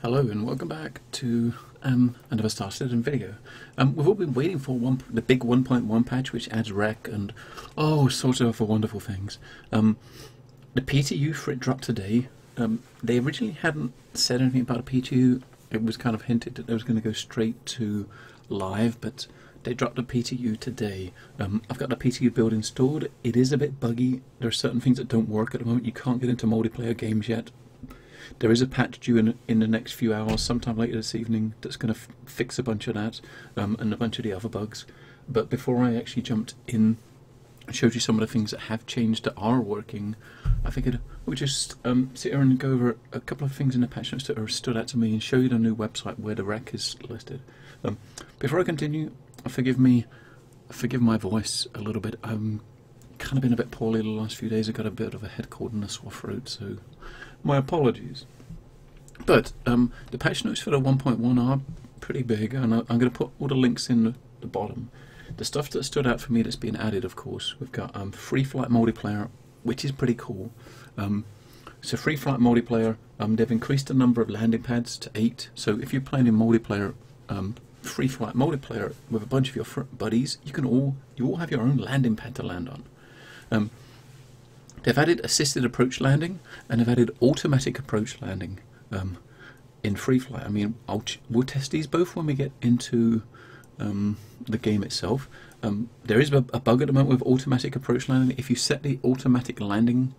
Hello and welcome back to another Star Citizen video. We've all been waiting for the big 1.1 patch, which adds rec and sorts of other wonderful things. The PTU for it dropped today. They originally hadn't said anything about a PTU. It was kind of hinted that it was going to go straight to live, but they dropped the PTU today. I've got the PTU build installed. It is a bit buggy. There are certain things that don't work at the moment. You can't get into multiplayer games yet. There is a patch due in the next few hours, sometime later this evening, that's going to fix a bunch of that and a bunch of the other bugs. But before I actually jumped in and showed you some of the things that have changed that are working, I figured we'll just sit here and go over a couple of things in the patch notes that have stood out to me and show you the new website where the rec is listed. Before I continue, forgive my voice a little bit. I'm kind of been a bit poorly the last few days. I got a bit of a head cold and a sore throat, so my apologies. But the patch notes for the 1.1 are pretty big, and I'm going to put all the links in the bottom. The stuff that stood out for me that's been added, of course, we've got free flight multiplayer, which is pretty cool. So free flight multiplayer, they've increased the number of landing pads to 8. So if you're playing in multiplayer, free flight multiplayer with a bunch of your buddies, you all have your own landing pad to land on. They've added assisted approach landing, and they've added automatic approach landing in free flight. I mean, we'll test these both when we get into the game itself. There is a bug at the moment with automatic approach landing. If you set the automatic landing,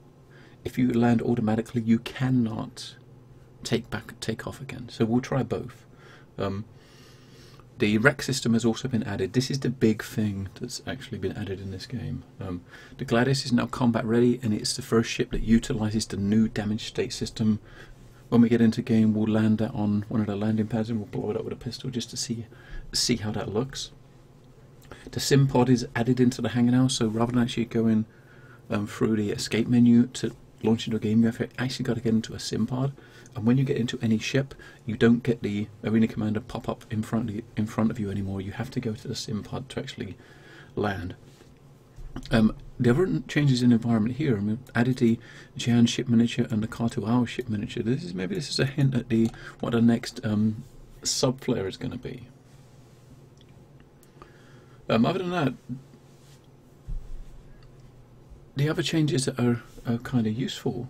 if you land automatically, you cannot take off again. So we'll try both. The rec system has also been added. This is the big thing that's actually been added in this game. The Gladius is now combat ready, and it's the first ship that utilises the new damage state system. When we get into game, we'll land that on one of the landing pads and we'll blow it up with a pistol just to see how that looks. The sim pod is added into the hangar now, so rather than actually going through the escape menu to launch into a game, you've actually got to get into a sim pod. And when you get into any ship, you don't get the arena commander pop up in front of you anymore. You have to go to the sim pod to actually land. The other changes in environment here, I mean, added the Jan ship miniature and the Car2Hour ship miniature. Maybe this is a hint at what the next sub flare is going to be. Other than that, the other changes that are kind of useful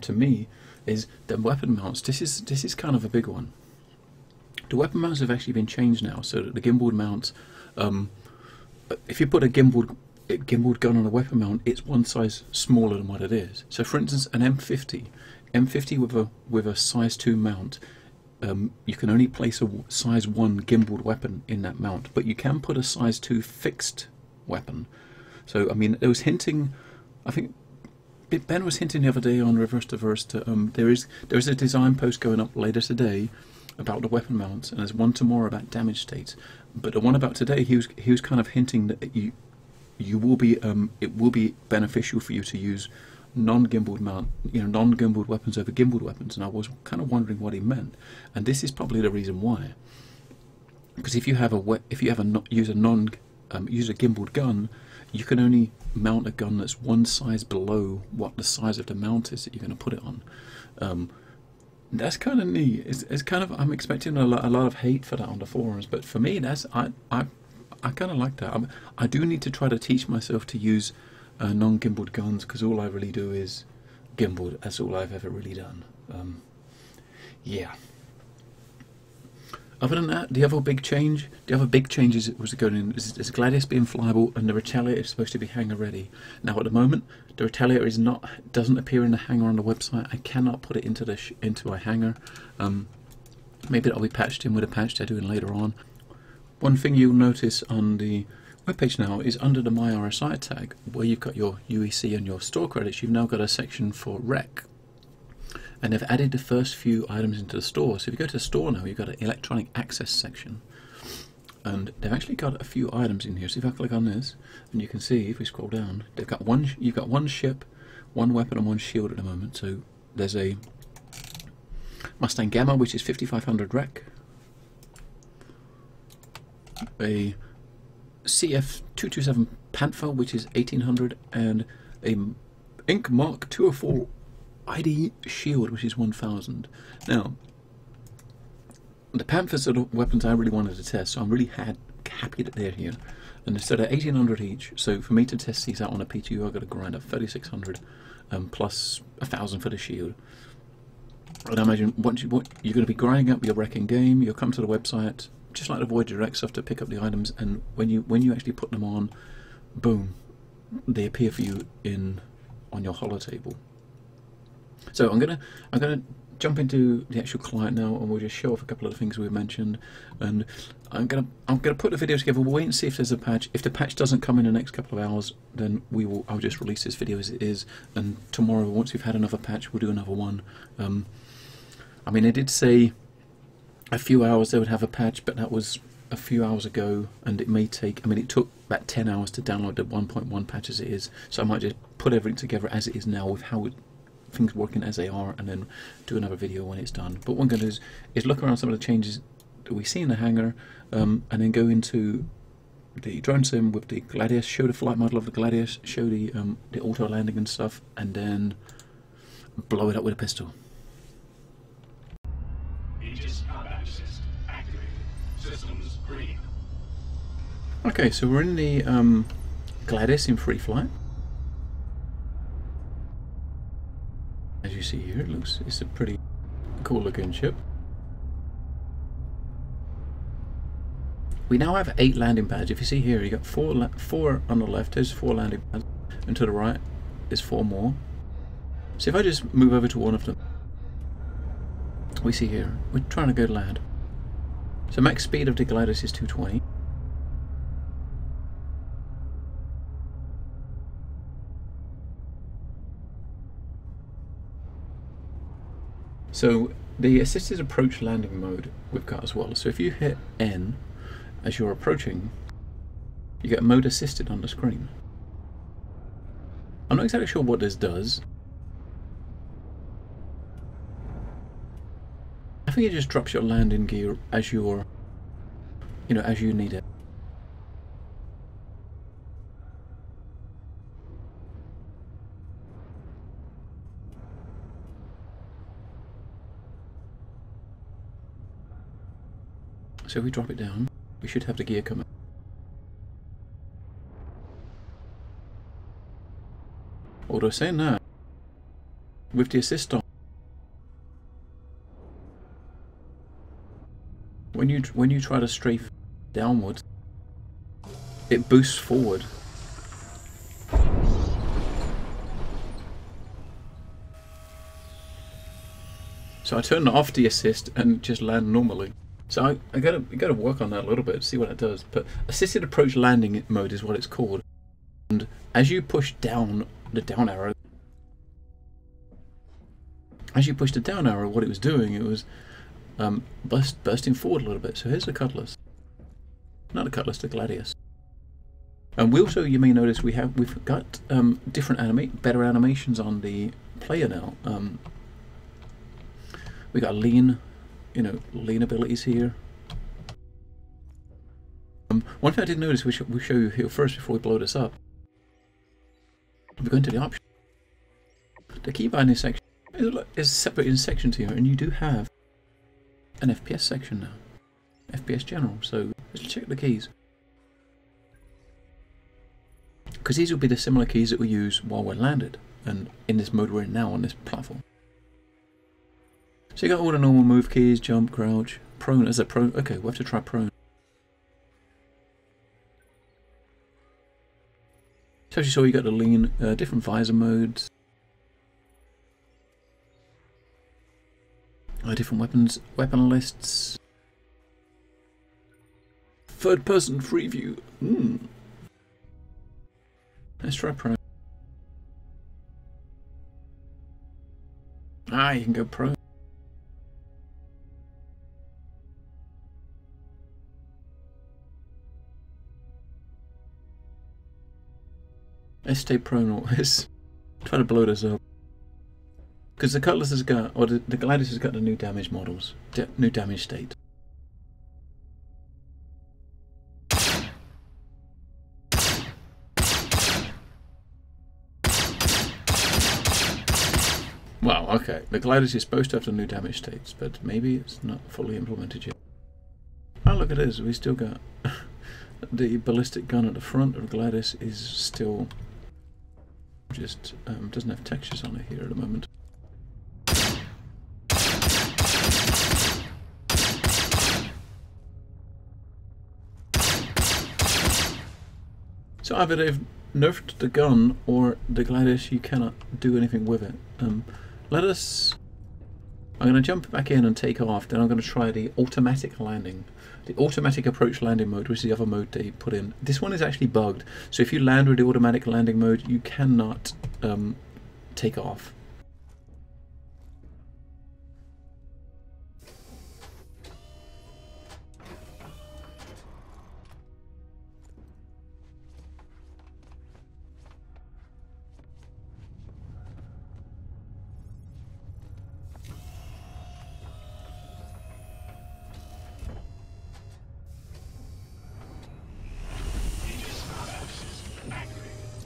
to me is the weapon mounts. This is kind of a big one. The weapon mounts have actually been changed now, so that the gimbaled mounts, if you put a gimbaled gun on a weapon mount, it's one size smaller than what it is. So for instance, an M50 with a size 2 mount, you can only place a size 1 gimbaled weapon in that mount, but you can put a size 2 fixed weapon. So I mean, it was hinting, I think Ben was hinting the other day on Reverse to Verse that there is a design post going up later today about the weapon mounts, and there's one tomorrow about damage states. But the one about today, he was kind of hinting that it will be beneficial for you to use non-gimbaled non-gimbaled weapons over gimbaled weapons, and I was kind of wondering what he meant. And this is probably the reason why, because if you use a gimbaled gun, you can only mount a gun that's one size below what the size of the mount is that you're going to put it on. That's kind of neat. It's kind of, I'm expecting a lot of hate for that on the forums, but for me, I kind of like that. I do need to try to teach myself to use non-gimbaled guns, because all I really do is gimbaled. That's all I've ever really done. Yeah. Other than that, the other big changes was going in is Gladius being flyable, and the Retaliator is supposed to be hangar ready. Now at the moment, the Retaliator doesn't appear in the hangar on the website. I cannot put it into a hangar. Maybe that'll be patched in with a patch they're doing later on. One thing you'll notice on the webpage now is under the My RSI tag, where you've got your UEC and your store credits, you've now got a section for rec. And they've added the first few items into the store. So if you go to the store now, you've got an electronic access section. And they've actually got a few items in here. So if I click on this, and you can see, if we scroll down, you've got one ship, one weapon and one shield at the moment. So there's a Mustang Gamma, which is 5500 rec. A CF227 Panther, which is 1800, and a Inc Mark 204 ID shield, which is 1000. Now, the Panthers are the weapons I really wanted to test, so I'm really happy that they're here. And instead of 1800 each, so for me to test these out on a PTU, I've got to grind up 3600 plus 1000 for the shield. And I imagine what you're going to be grinding up your wrecking game, you'll come to the website, just like the Void Direct stuff, to pick up the items, and when you actually put them on, boom, they appear for you on your holo table. So I'm gonna jump into the actual client now, and we'll just show off a couple of the things we've mentioned. And I'm gonna put the video together. We'll wait and see if there's a patch. If the patch doesn't come in the next couple of hours, then I'll just release this video as it is. And tomorrow, once we've had another patch, we'll do another one. I mean, they did say a few hours they would have a patch, but that was a few hours ago, and it may take. I mean, it took about 10 hours to download the 1.1 patch as it is. So I might just put everything together as it is now with how things working as they are, and then do another video when it's done. But what I'm going to do is look around some of the changes that we see in the hangar, and then go into the drone sim with the Gladius, show the flight model of the Gladius, show the auto landing and stuff, and then blow it up with a pistol. Aegis combat assist activated. Systems green. Okay, so we're in the Gladius in free flight. As you see here, it's a pretty cool looking ship. We now have 8 landing pads. If you see here, you got 4 on the left, there's 4 landing pads, and to the right there's 4 more. So if I just move over to one of them, we see here, we're trying to go to land. So max speed of the Gladius is 220. So the assisted approach landing mode we've got as well. So if you hit N as you're approaching, you get mode assisted on the screen. I'm not exactly sure what this does. I think it just drops your landing gear as you're, as you need it. So if we drop it down, we should have the gear come out. Although saying that, with the assist on, when you try to strafe downwards, it boosts forward. So I turned off the assist and just land normally. So I gotta work on that a little bit, see what it does. But assisted approach landing mode is what it's called. And as you push down the down arrow, what it was doing, it was bursting forward a little bit. So here's the Cutlass, not the Cutlass, the Gladius. And we also, you may notice, we've got better animations on the player now. We got lean abilities here. One thing I did notice, we'll show you here first before we blow this up. We go into the options. The keybinding section is separate in sections here, and you do have an FPS section now, FPS General. So let's check the keys, because these will be the similar keys that we use while we're landed, and in this mode we're in now on this platform. So you got all the normal move keys: jump, crouch, prone. Is it prone? Okay, we'll have to try prone. So as you saw, you got the lean, different visor modes, different weapon lists, third person free view. Let's try prone. You can go prone. Let's stay prone, or let's try to blow this up. Because the Cutlass has got, or the Gladius has got the new damage models, new damage state. Well, okay, the Gladius is supposed to have the new damage states, but maybe it's not fully implemented yet. Oh, look at this, we still got the ballistic gun at the front of Gladius is still just doesn't have textures on it here at the moment. So either they've nerfed the gun or the Gladius, you cannot do anything with it. I'm going to jump back in and take off, then I'm going to try the automatic landing. The automatic approach landing mode, which is the other mode they put in. This one is actually bugged, so if you land with the automatic landing mode, you cannot take off.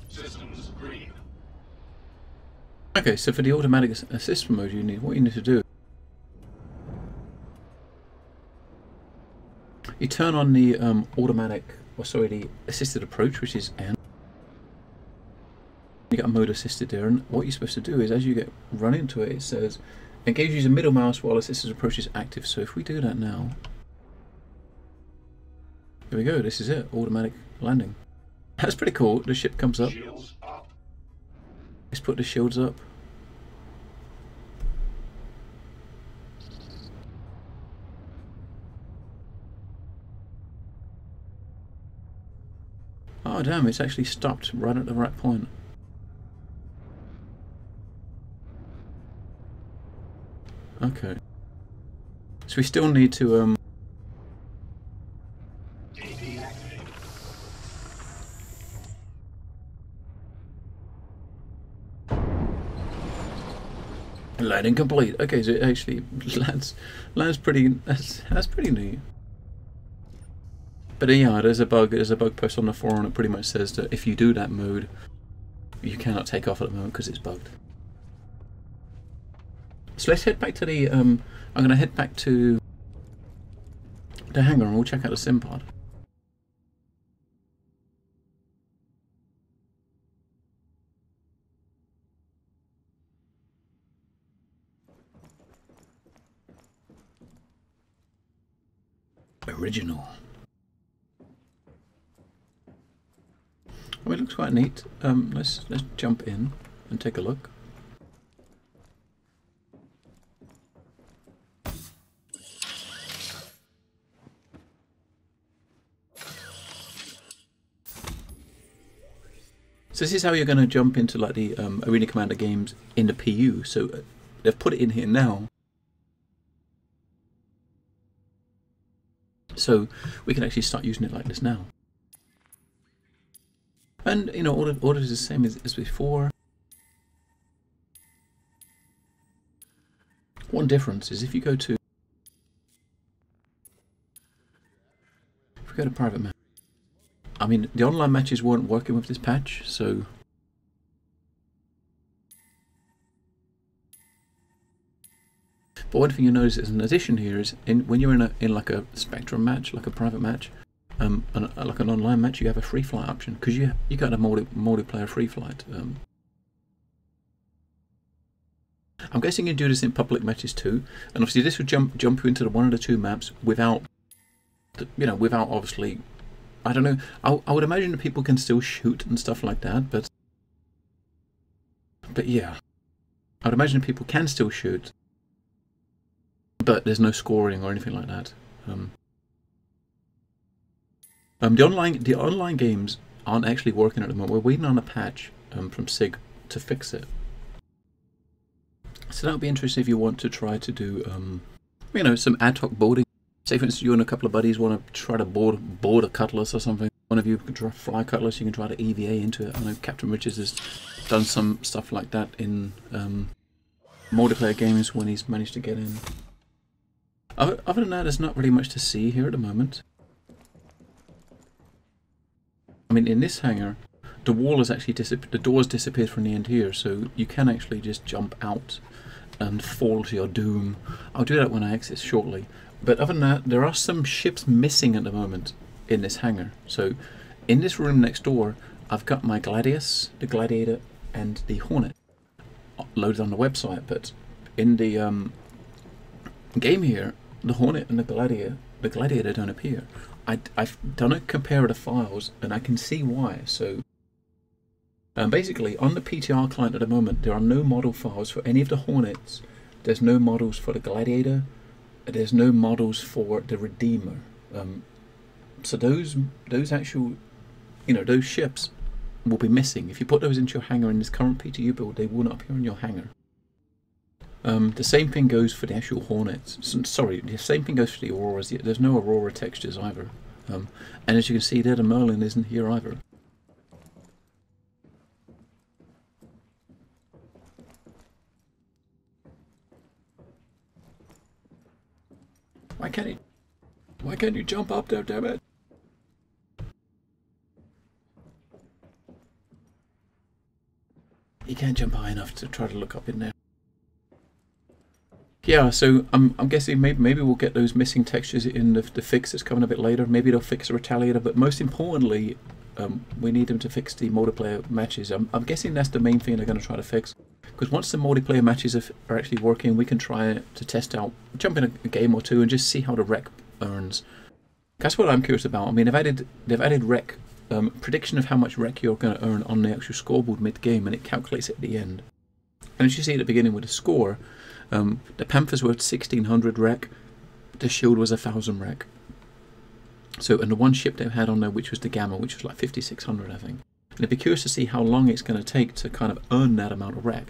Systems green. Okay, so for the automatic assist mode, what you need to do, you turn on the the assisted approach, which is N. You got a mode assisted there, and what you're supposed to do is, as you run into it, it says engage using middle mouse while assisted approach is active. So if we do that now, here we go. This is it, automatic landing. That's pretty cool. The ship comes up. Shields up. Let's put the shields up. Oh damn, it's actually stopped right at the right point. Okay. So we still need to AD activated. landing complete. Okay, so it actually lands pretty. That's pretty neat. But yeah, there's a bug post on the forum that pretty much says that if you do that mode, you cannot take off at the moment because it's bugged. So let's head back to the. I'm going to head back to the hangar and we'll check out the sim pod. Original. Oh, it looks quite neat. Let's jump in and take a look. So this is how you're going to jump into like the Arena Commander games in the PU. So they've put it in here now. So we can actually start using it like this now. And you know, all is the same as before. One difference is if we go to private match. I mean, the online matches weren't working with this patch, so but one thing you notice as an addition here is when you're in like a Spectrum match, like a private match, like an online match, you have a free flight option because you got a multiplayer free flight. I'm guessing you do this in public matches too, and obviously this would jump you into one of the two maps without, without obviously. I don't know. I would imagine that people can still shoot and stuff like that, but yeah, I would imagine people can still shoot, but there's no scoring or anything like that. The online games aren't actually working at the moment. We're waiting on a patch from SIG to fix it. So that would be interesting if you want to try to do some ad hoc boarding. Say for instance you and a couple of buddies want to try to board a Cutlass or something. One of you can try fly Cutlass, you can try to EVA into it. I know Captain Richards has done some stuff like that in multiplayer games when he's managed to get in. Other than that, there's not really much to see here at the moment. I mean, in this hangar, the wall has actually disappeared. The doors disappeared from the end here, so you can actually just jump out. and fall to your doom. I'll do that when I exit shortly. But other than that, there are some ships missing at the moment in this hangar. So in this room next door, I've got my Gladius, the Gladiator, and the Hornet loaded on the website. But in the game here, the Hornet and the Gladiator don't appear. I've done a comparative files, and I can see why. So basically, on the PTR client at the moment, there are no model files for any of the Hornets. There's no models for the Gladiator. There's no models for the Redeemer. So those actual, those ships will be missing. If you put those into your hangar in this current PTU build, they will not appear in your hangar. The same thing goes for the actual Hornets. Sorry, the same thing goes for the Auroras. There's no Aurora textures either. And as you can see there, the Merlin isn't here either. Why can't you jump up there, damn it? He can't jump high enough to try to look up in there. Yeah, so I'm guessing maybe we'll get those missing textures in the fix that's coming a bit later. Maybe they'll fix the Retaliator, but most importantly, we need them to fix the multiplayer matches. I'm guessing that's the main thing they're going to try to fix. Because once the multiplayer matches are actually working, we can try to test out, jump in a game or two and just see how the rec earns. That's what I'm curious about. I mean, they've added rec, prediction of how much rec you're going to earn on the actual scoreboard mid-game, and it calculates at the end. And as you see at the beginning with the score, the Panthers were 1600 rec, the Shield was 1000 rec. So, and the one ship they had on there, which was the Gamma, which was like 5600, I think. And I'd be curious to see how long it's going to take to kind of earn that amount of rec.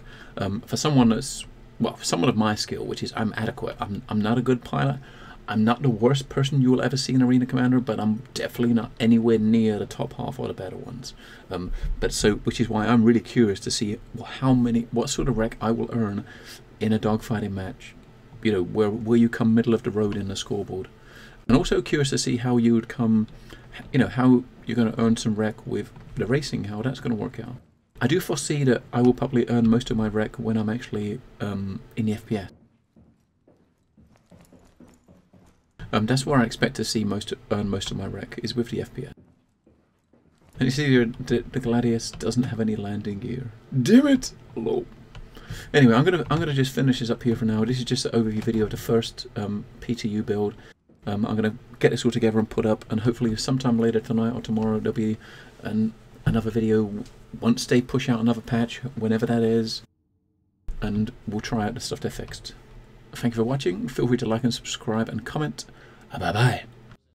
For someone that's, well, for someone of my skill, which is I'm adequate. I'm not a good pilot. I'm not the worst person you will ever see in Arena Commander, but I'm definitely not anywhere near the top half or the better ones. Which is why I'm really curious to see what sort of rec I will earn in a dogfighting match. Where you come middle of the road in the scoreboard. And also curious to see how you would come, how you're going to earn some rec with the racing, how that's going to work out. I do foresee that I will probably earn most of my rec when I'm actually in the FPS. That's where I expect to see earn most of my rec, is with the FPS. And you see here, the Gladius doesn't have any landing gear. Damn it! Hello. Anyway, I'm gonna just finish this up here for now. This is just an overview video of the first PTU build. I'm gonna get this all together and put up, and hopefully sometime later tonight or tomorrow there'll be another video once they push out another patch, whenever that is, and we'll try out the stuff they fixed. Thank you for watching. Feel free to like and subscribe and comment. Bye bye.